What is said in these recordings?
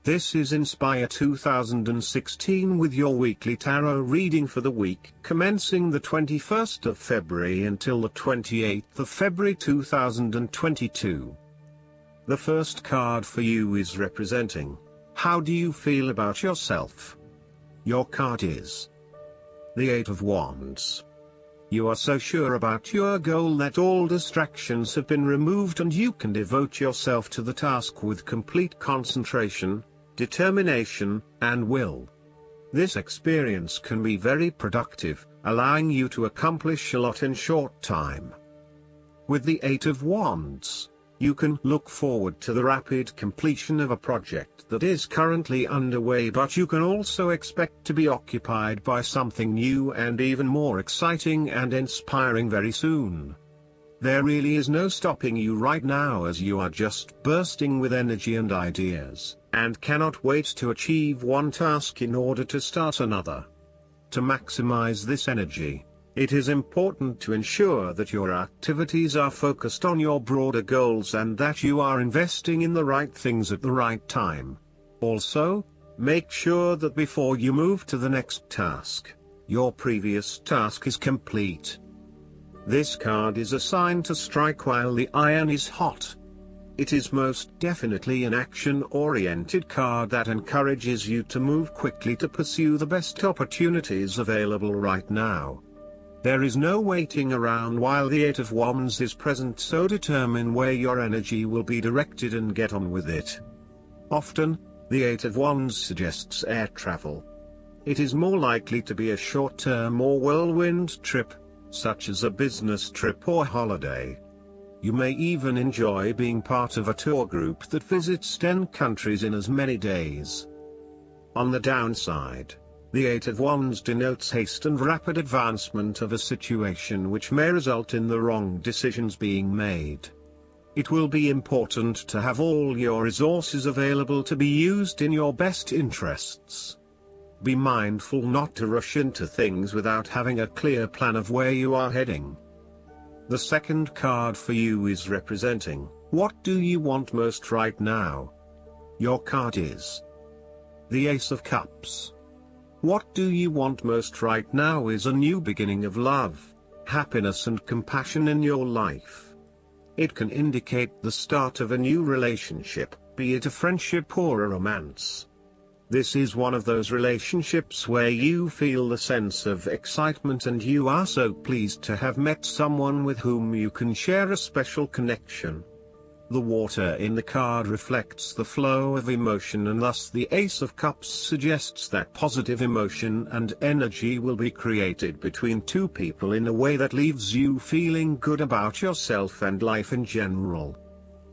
This is Inspire 2016 with your weekly tarot reading for the week commencing the 21st of February until the 28th of February 2022. The first card for you is representing, how do you feel about yourself? Your card is the Eight of Wands. You are so sure about your goal that all distractions have been removed and you can devote yourself to the task with complete concentration, determination, and will. This experience can be very productive, allowing you to accomplish a lot in short time. With the Eight of Wands, you can look forward to the rapid completion of a project that is currently underway, but you can also expect to be occupied by something new and even more exciting and inspiring very soon. There really is no stopping you right now, as you are just bursting with energy and ideas, and cannot wait to achieve one task in order to start another. To maximize this energy, it is important to ensure that your activities are focused on your broader goals and that you are investing in the right things at the right time. Also, make sure that before you move to the next task, your previous task is complete. This card is a sign to strike while the iron is hot. It is most definitely an action-oriented card that encourages you to move quickly to pursue the best opportunities available right now. There is no waiting around while the Eight of Wands is present, so determine where your energy will be directed and get on with it. Often, the Eight of Wands suggests air travel. It is more likely to be a short-term or whirlwind trip, such as a business trip or holiday. You may even enjoy being part of a tour group that visits 10 countries in as many days. On the downside, the Eight of Wands denotes haste and rapid advancement of a situation, which may result in the wrong decisions being made. It will be important to have all your resources available to be used in your best interests. Be mindful not to rush into things without having a clear plan of where you are heading. The second card for you is representing, what do you want most right now? Your card is the Ace of Cups. What do you want most right now is a new beginning of love, happiness and compassion in your life. It can indicate the start of a new relationship, be it a friendship or a romance. This is one of those relationships where you feel the sense of excitement and you are so pleased to have met someone with whom you can share a special connection. The water in the card reflects the flow of emotion, and thus the Ace of Cups suggests that positive emotion and energy will be created between two people in a way that leaves you feeling good about yourself and life in general.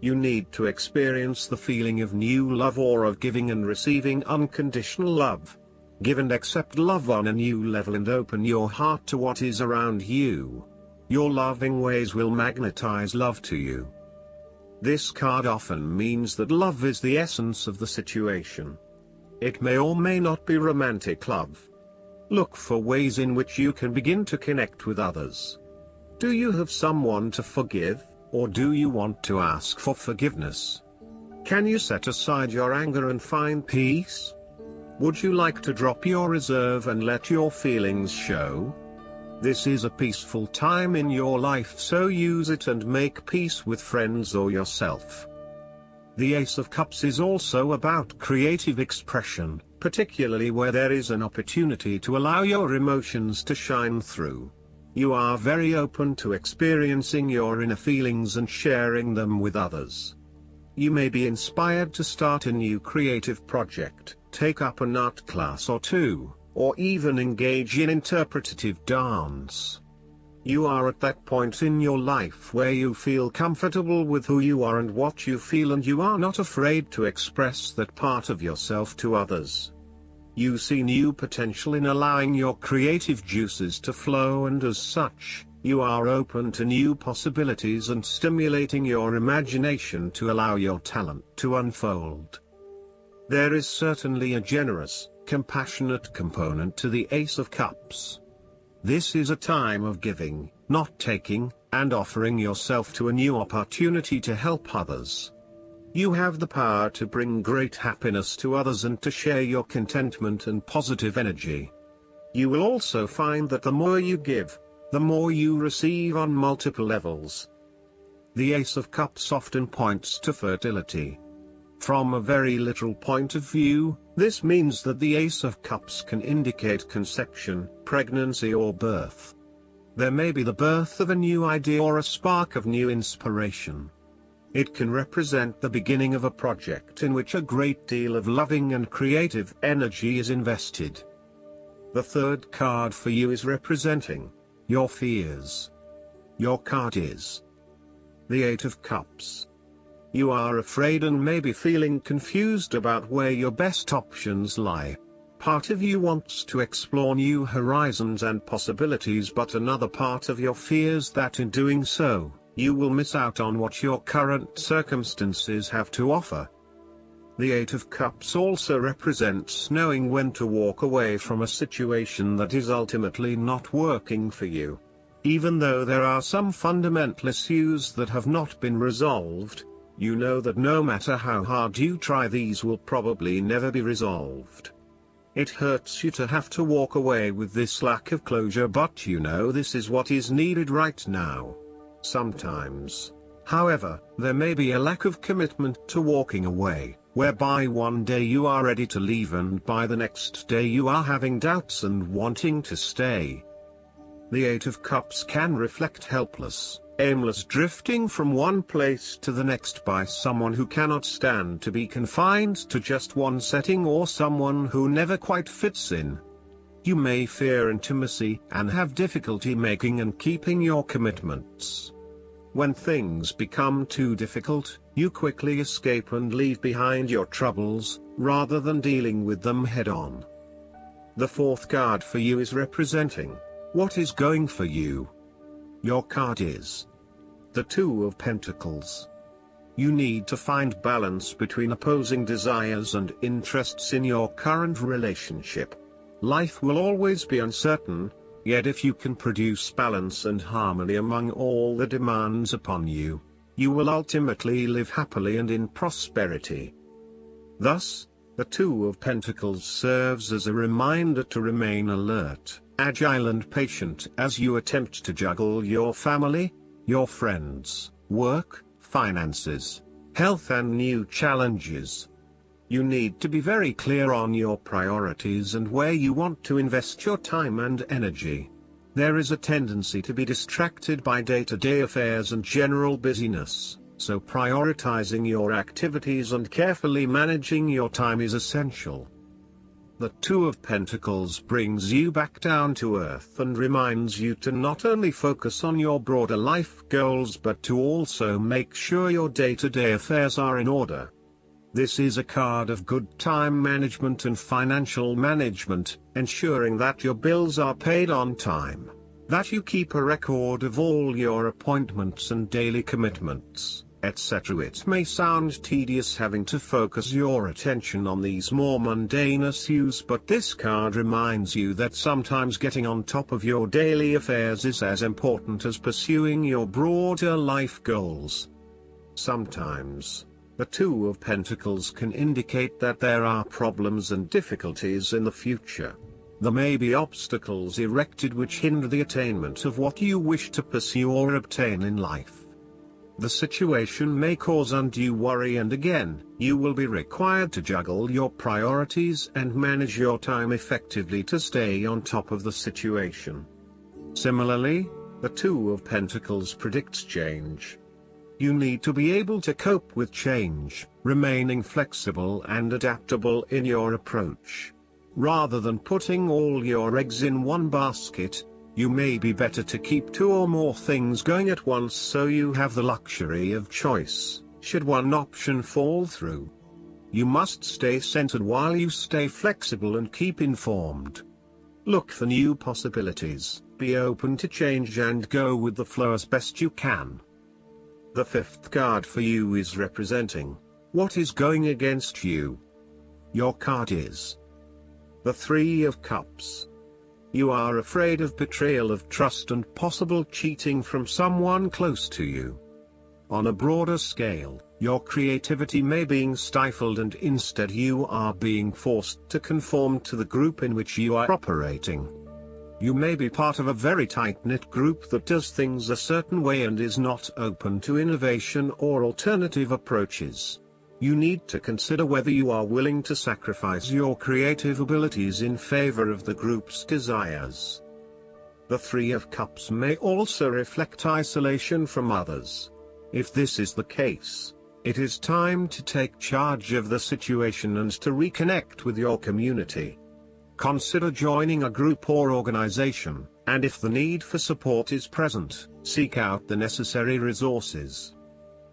You need to experience the feeling of new love or of giving and receiving unconditional love. Give and accept love on a new level and open your heart to what is around you. Your loving ways will magnetize love to you. This card often means that love is the essence of the situation. It may or may not be romantic love. Look for ways in which you can begin to connect with others. Do you have someone to forgive, or do you want to ask for forgiveness? Can you set aside your anger and find peace? Would you like to drop your reserve and let your feelings show? This is a peaceful time in your life, so use it and make peace with friends or yourself. The Ace of Cups is also about creative expression, particularly where there is an opportunity to allow your emotions to shine through. You are very open to experiencing your inner feelings and sharing them with others. You may be inspired to start a new creative project, take up an art class or two, or even engage in interpretative dance. You are at that point in your life where you feel comfortable with who you are and what you feel, and you are not afraid to express that part of yourself to others. You see new potential in allowing your creative juices to flow, and as such, you are open to new possibilities and stimulating your imagination to allow your talent to unfold. There is certainly a generous, compassionate component to the Ace of Cups. This is a time of giving, not taking, and offering yourself to a new opportunity to help others. You have the power to bring great happiness to others and to share your contentment and positive energy. You will also find that the more you give, the more you receive on multiple levels. The Ace of Cups often points to fertility. From a very literal point of view, this means that the Ace of Cups can indicate conception, pregnancy or birth. There may be the birth of a new idea or a spark of new inspiration. It can represent the beginning of a project in which a great deal of loving and creative energy is invested. The third card for you is representing your fears. Your card is the Eight of Cups. You are afraid and may be feeling confused about where your best options lie. Part of you wants to explore new horizons and possibilities, but another part of you fears that in doing so, you will miss out on what your current circumstances have to offer. The Eight of Cups also represents knowing when to walk away from a situation that is ultimately not working for you. Even though there are some fundamental issues that have not been resolved, you know that no matter how hard you try, these will probably never be resolved. It hurts you to have to walk away with this lack of closure, but you know this is what is needed right now. Sometimes, however, there may be a lack of commitment to walking away, whereby one day you are ready to leave and by the next day you are having doubts and wanting to stay. The Eight of Cups can reflect helpless, aimless drifting from one place to the next by someone who cannot stand to be confined to just one setting or someone who never quite fits in. You may fear intimacy and have difficulty making and keeping your commitments. When things become too difficult, you quickly escape and leave behind your troubles, rather than dealing with them head-on. The fourth card for you is representing what is going for you. Your card is the Two of Pentacles. You need to find balance between opposing desires and interests in your current relationship. Life will always be uncertain, yet if you can produce balance and harmony among all the demands upon you, you will ultimately live happily and in prosperity. Thus, the Two of Pentacles serves as a reminder to remain alert, agile and patient as you attempt to juggle your family, your friends, work, finances, health and new challenges. You need to be very clear on your priorities and where you want to invest your time and energy. There is a tendency to be distracted by day-to-day affairs and general busyness, so prioritizing your activities and carefully managing your time is essential. The Two of Pentacles brings you back down to earth and reminds you to not only focus on your broader life goals but to also make sure your day-to-day affairs are in order. This is a card of good time management and financial management, ensuring that your bills are paid on time, that you keep a record of all your appointments and daily commitments, etc. It may sound tedious having to focus your attention on these more mundane issues, but this card reminds you that sometimes getting on top of your daily affairs is as important as pursuing your broader life goals. Sometimes, the Two of Pentacles can indicate that there are problems and difficulties in the future. There may be obstacles erected which hinder the attainment of what you wish to pursue or obtain in life. The situation may cause undue worry, and again, you will be required to juggle your priorities and manage your time effectively to stay on top of the situation. Similarly, the Two of Pentacles predicts change. You need to be able to cope with change, remaining flexible and adaptable in your approach. Rather than putting all your eggs in one basket, you may be better to keep two or more things going at once so you have the luxury of choice, should one option fall through. You must stay centered while you stay flexible and keep informed. Look for new possibilities, be open to change and go with the flow as best you can. The fifth card for you is representing what is going against you. Your card is the Three of Cups. You are afraid of betrayal of trust and possible cheating from someone close to you. On a broader scale, Your creativity may be stifled and instead you are being forced to conform to the group in which you are operating. You may be part of a very tight-knit group that does things a certain way and is not open to innovation or alternative approaches. You need to consider whether you are willing to sacrifice your creative abilities in favor of the group's desires. The Three of Cups may also reflect isolation from others. If this is the case, it is time to take charge of the situation and to reconnect with your community. Consider joining a group or organization, and if the need for support is present, seek out the necessary resources.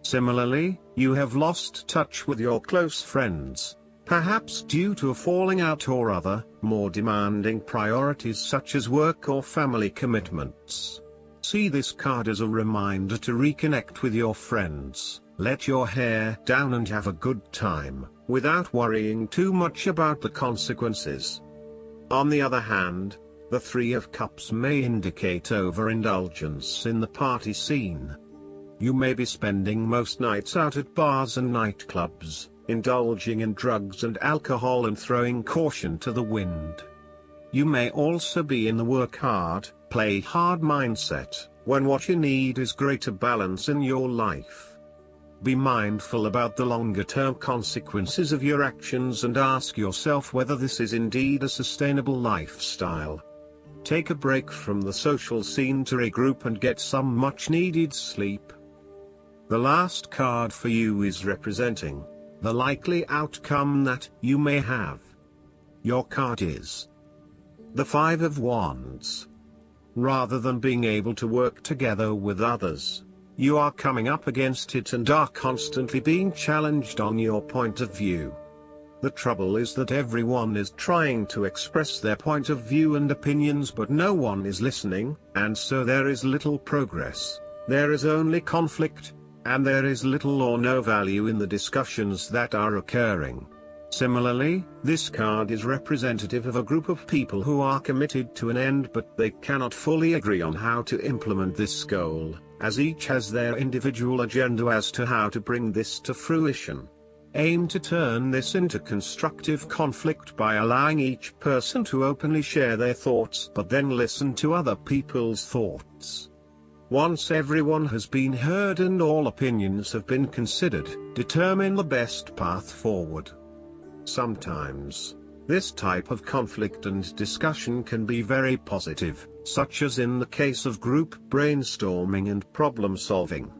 Similarly, you have lost touch with your close friends, perhaps due to a falling out or other, more demanding priorities such as work or family commitments. See this card as a reminder to reconnect with your friends, let your hair down and have a good time, without worrying too much about the consequences. On the other hand, the Three of Cups may indicate overindulgence in the party scene. You may be spending most nights out at bars and nightclubs, indulging in drugs and alcohol and throwing caution to the wind. You may also be in the work hard, play hard mindset, when what you need is greater balance in your life. Be mindful about the longer-term consequences of your actions and ask yourself whether this is indeed a sustainable lifestyle. Take a break from the social scene to regroup and get some much-needed sleep. The last card for you is representing the likely outcome that you may have. Your card is the Five of Wands. Rather than being able to work together with others, you are coming up against it and are constantly being challenged on your point of view. The trouble is that everyone is trying to express their point of view and opinions, but no one is listening, and so there is little progress, there is only conflict, and there is little or no value in the discussions that are occurring. Similarly, this card is representative of a group of people who are committed to an end but they cannot fully agree on how to implement this goal, as each has their individual agenda as to how to bring this to fruition. Aim to turn this into constructive conflict by allowing each person to openly share their thoughts but then listen to other people's thoughts. Once everyone has been heard and all opinions have been considered, determine the best path forward. Sometimes, this type of conflict and discussion can be very positive, such as in the case of group brainstorming and problem solving.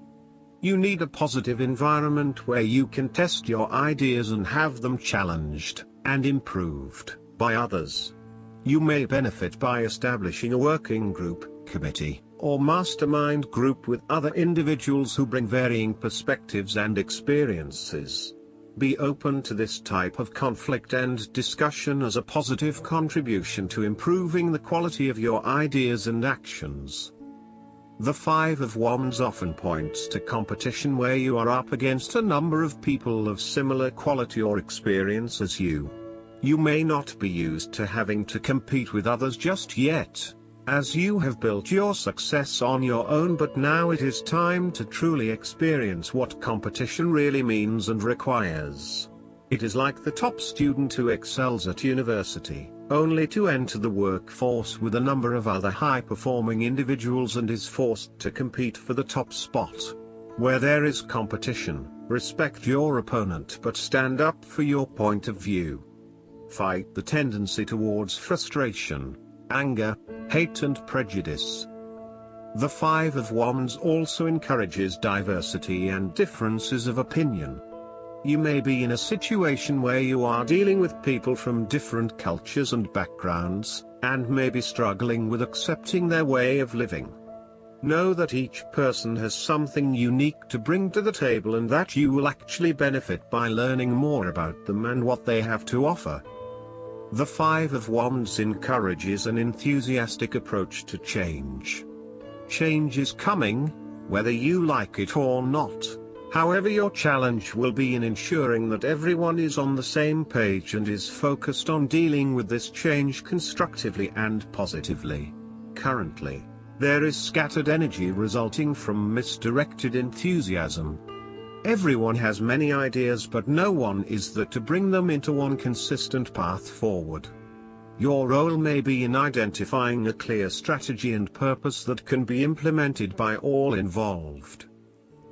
You need a positive environment where you can test your ideas and have them challenged and improved by others. You may benefit by establishing a working group, committee, or mastermind group with other individuals who bring varying perspectives and experiences. Be open to this type of conflict and discussion as a positive contribution to improving the quality of your ideas and actions. The Five of Wands often points to competition where you are up against a number of people of similar quality or experience as you. You may not be used to having to compete with others just yet, as you have built your success on your own, but now it is time to truly experience what competition really means and requires. It is like the top student who excels at university, only to enter the workforce with a number of other high-performing individuals and is forced to compete for the top spot. Where there is competition, respect your opponent but stand up for your point of view. Fight the tendency towards frustration, anger, hate and prejudice. The Five of Wands also encourages diversity and differences of opinion. You may be in a situation where you are dealing with people from different cultures and backgrounds, and may be struggling with accepting their way of living. Know that each person has something unique to bring to the table and that you will actually benefit by learning more about them and what they have to offer. The Five of Wands encourages an enthusiastic approach to change. Change is coming, whether you like it or not. However, your challenge will be in ensuring that everyone is on the same page and is focused on dealing with this change constructively and positively. Currently, there is scattered energy resulting from misdirected enthusiasm. Everyone has many ideas, but no one is there to bring them into one consistent path forward. Your role may be in identifying a clear strategy and purpose that can be implemented by all involved.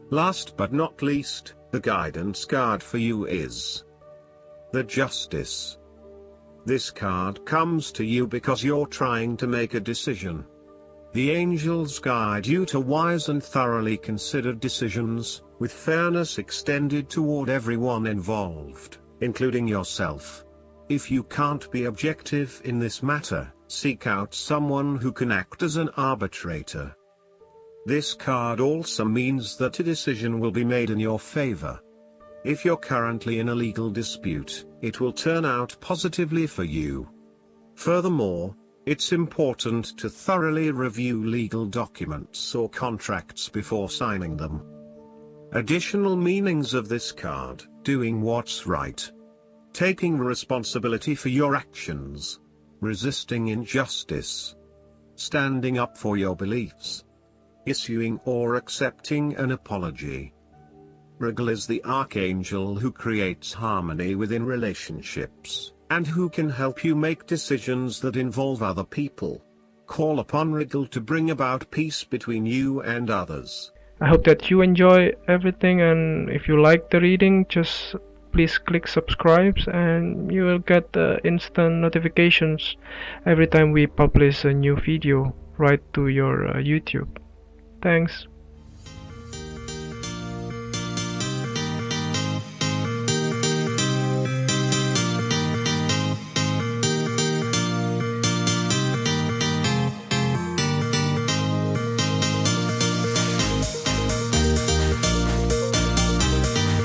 Last but not least, the guidance card for you is the Justice. This card comes to you because you're trying to make a decision. The angels guide you to wise and thoroughly considered decisions, with fairness extended toward everyone involved, including yourself. If you can't be objective in this matter, seek out someone who can act as an arbitrator. This card also means that a decision will be made in your favor. If you're currently in a legal dispute, it will turn out positively for you. Furthermore, it's important to thoroughly review legal documents or contracts before signing them. Additional meanings of this card: doing what's right, taking responsibility for your actions, resisting injustice, standing up for your beliefs, issuing or accepting an apology. Rigel is the archangel who creates harmony within relationships, and who can help you make decisions that involve other people. Call upon Rigel to bring about peace between you and others. I hope that you enjoy everything, and if you like the reading, just please click subscribe and you will get instant notifications every time we publish a new video right to your YouTube. Thanks.